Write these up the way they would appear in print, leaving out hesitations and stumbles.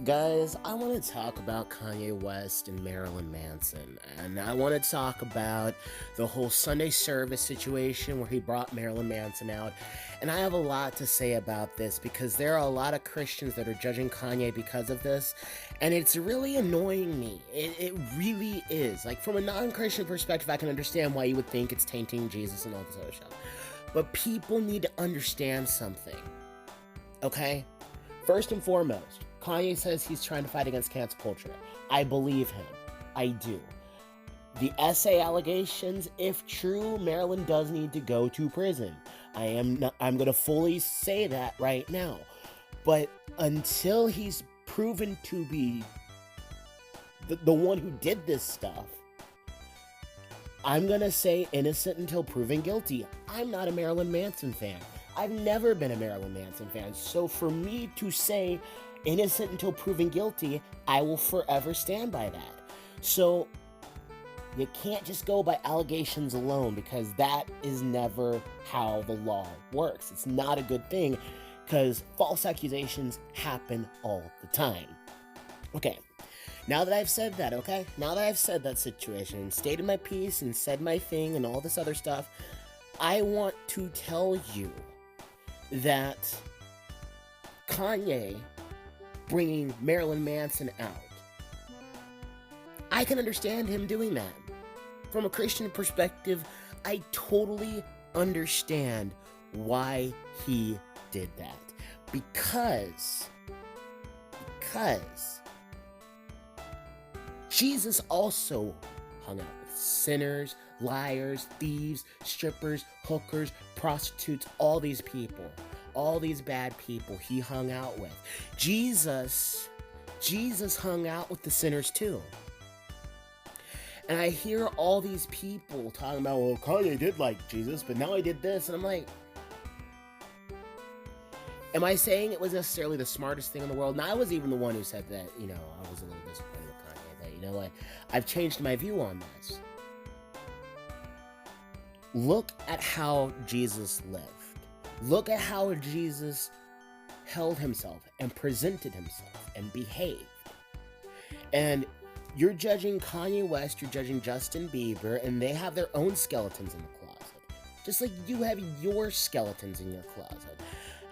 Guys, I want to talk about Kanye West and Marilyn Manson, and I want to talk about the whole Sunday service situation where he brought Marilyn Manson out. And I have a lot to say about this because there are a lot of Christians that are judging Kanye because of this, and it's really annoying me. It really is. Like, from a non-Christian perspective, I can understand why you would think it's tainting Jesus and all this other stuff. But people need to understand something, okay? First and foremost, Kanye says he's trying to fight against cancel culture. I believe him. I do. The essay allegations, if true, Marilyn does need to go to prison. I'm going to fully say that right now. But until he's proven to be the one who did this stuff, I'm going to say innocent until proven guilty. I'm not a Marilyn Manson fan. I've never been a Marilyn Manson fan. So for me to say innocent until proven guilty, I will forever stand by that. So you can't just go by allegations alone, because that is never how the law works. It's not a good thing, because false accusations happen all the time. Okay, now that I've said that, now that I've said that situation, stated my piece and said my thing and all this other stuff, I want to tell you that Kanye bringing Marilyn Manson out, I can understand him doing that. From a Christian perspective, I totally understand why he did that. Because Jesus also hung out with sinners, liars, thieves, strippers, hookers, prostitutes, all these people. All these bad people he hung out with. Jesus hung out with the sinners too. And I hear all these people talking about, well, Kanye did like Jesus, but now he did this. And I'm like, am I saying it was necessarily the smartest thing in the world? And I was even the one who said that, I was a little disappointed with Kanye. That, I've changed my view on this. Look at how Jesus lived. Look at how Jesus held himself and presented himself and behaved. And you're judging Kanye West, you're judging Justin Bieber, and they have their own skeletons in the closet. Just like you have your skeletons in your closet.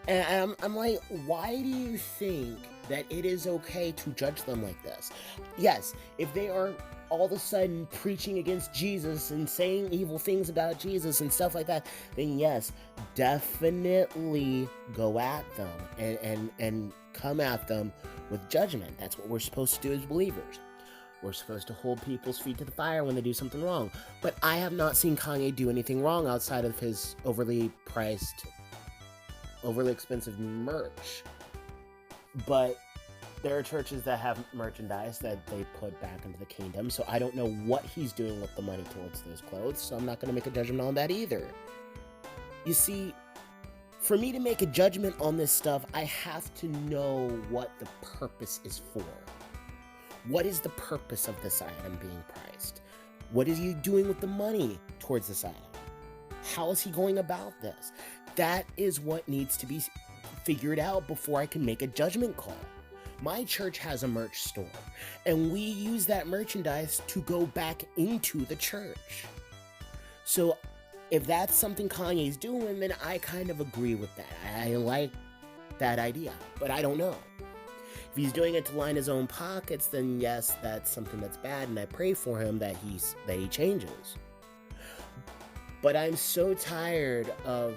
And I'm like, why do you think that it is okay to judge them like this? Yes, if they are all of a sudden preaching against Jesus and saying evil things about Jesus and stuff like that, then yes, definitely go at them and come at them with judgment. That's what we're supposed to do as believers. We're supposed to hold people's feet to the fire when they do something wrong. But I have not seen Kanye do anything wrong outside of his overly priced, overly expensive merch. But there are churches that have merchandise that they put back into the kingdom, so I don't know what he's doing with the money towards those clothes, so I'm not going to make a judgment on that either. You see, for me to make a judgment on this stuff, I have to know what the purpose is for. What is the purpose of this item being priced? What is he doing with the money towards this item? How is he going about this? That is what needs to be figured out before I can make a judgment call. My church has a merch store, and we use that merchandise to go back into the church. So if that's something Kanye's doing, then I kind of agree with that. I like that idea, but I don't know. If he's doing it to line his own pockets, then yes, that's something that's bad, and I pray for him that he changes. But I'm so tired of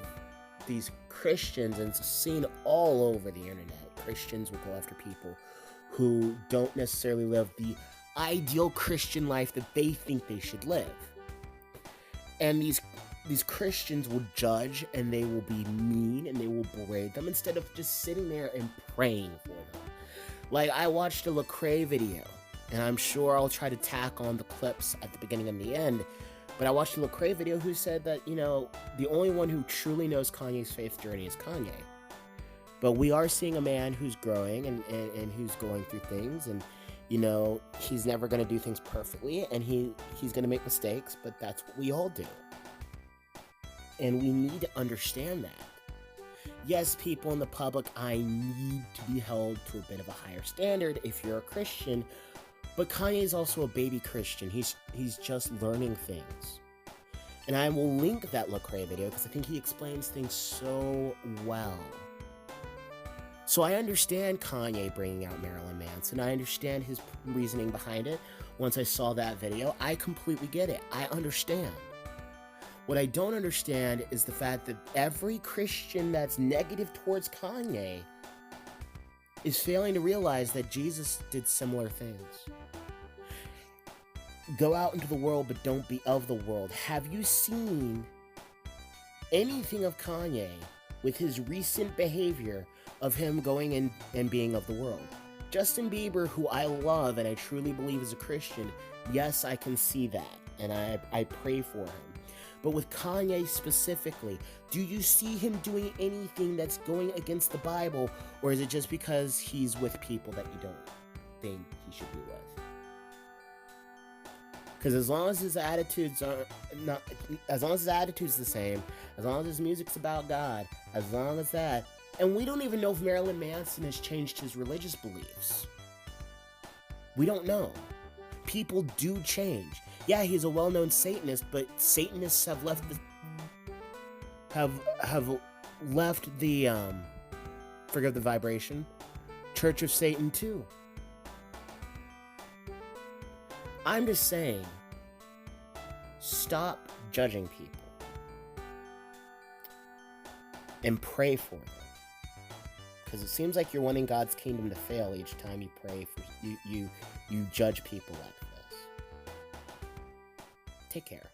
these Christians, and it's seen all over the internet. Christians will go after people who don't necessarily live the ideal Christian life that they think they should live. And these Christians will judge, and they will be mean, and they will berate them instead of just sitting there and praying for them. Like, I watched a Lecrae video, and I'm sure I'll try to tack on the clips at the beginning and the end, but I watched a Lecrae video who said that, the only one who truly knows Kanye's faith journey is Kanye. But we are seeing a man who's growing and who's going through things, and, he's never going to do things perfectly, and he's going to make mistakes, but that's what we all do. And we need to understand that. Yes, people in the public, I need to be held to a bit of a higher standard if you're a Christian, but Kanye is also a baby Christian. He's just learning things. And I will link that Lecrae video because I think he explains things so well. So I understand Kanye bringing out Marilyn Manson. I understand his reasoning behind it. Once I saw that video, I completely get it. I understand. What I don't understand is the fact that every Christian that's negative towards Kanye is failing to realize that Jesus did similar things. Go out into the world, but don't be of the world. Have you seen anything of Kanye with his recent behavior of him going in and being of the world? Justin Bieber, who I love and I truly believe is a Christian, yes, I can see that, and I pray for him. But with Kanye specifically, do you see him doing anything that's going against the Bible, or is it just because he's with people that you don't think he should be with? Because as long as his attitudes are not, as long as his attitude's the same, as long as his music's about God, as long as that, and we don't even know if Marilyn Manson has changed his religious beliefs. We don't know. People do change. Yeah, he's a well-known Satanist, but Satanists have left the forgive the vibration, Church of Satan too. I'm just saying, stop judging people and pray for them. Because it seems like you're wanting God's kingdom to fail each time you pray for you judge people like this. Take care.